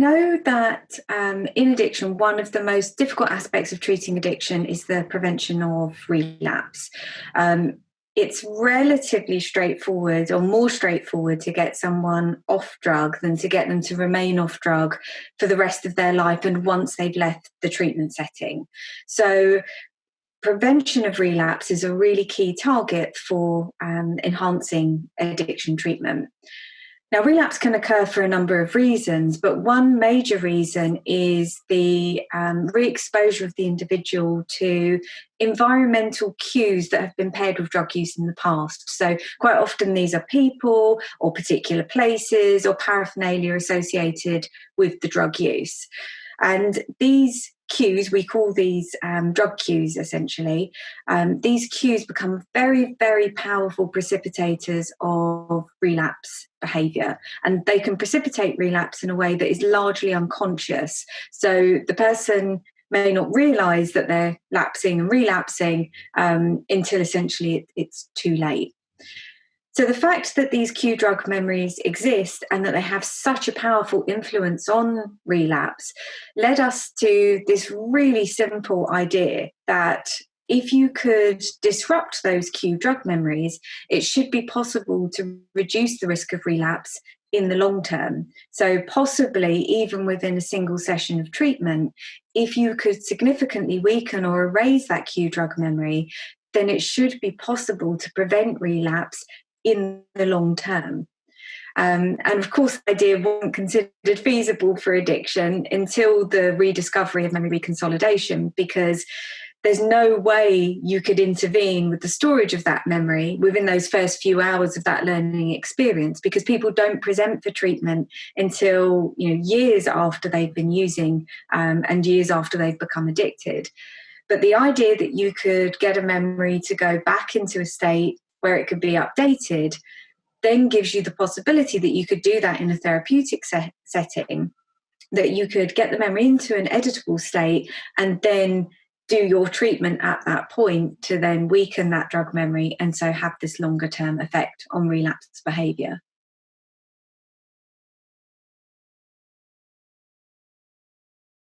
know that in addiction, one of the most difficult aspects of treating addiction is the prevention of relapse. It's relatively straightforward, or more straightforward, to get someone off drug than to get them to remain off drug for the rest of their life and once they've left the treatment setting. So prevention of relapse is a really key target for enhancing addiction treatment. Now, relapse can occur for a number of reasons, but one major reason is the re-exposure of the individual to environmental cues that have been paired with drug use in the past. So quite often these are people or particular places or paraphernalia associated with the drug use. And these cues, we call these drug cues essentially, these cues become very, very powerful precipitators of relapse behaviour, and they can precipitate relapse in a way that is largely unconscious. So the person may not realise that they're lapsing and relapsing until essentially it's too late. So the fact that these cue drug memories exist and that they have such a powerful influence on relapse led us to this really simple idea that if you could disrupt those cue drug memories, it should be possible to reduce the risk of relapse in the long term. So possibly even within a single session of treatment, if you could significantly weaken or erase that cue drug memory, then it should be possible to prevent relapse in the long term. And of course, the idea wasn't considered feasible for addiction until the rediscovery of memory reconsolidation, because there's no way you could intervene with the storage of that memory within those first few hours of that learning experience, because people don't present for treatment until years after they've been using and years after they've become addicted. But the idea that you could get a memory to go back into a state where it could be updated then gives you the possibility that you could do that in a therapeutic setting, that you could get the memory into an editable state and then do your treatment at that point to then weaken that drug memory and so have this longer term effect on relapse behaviour.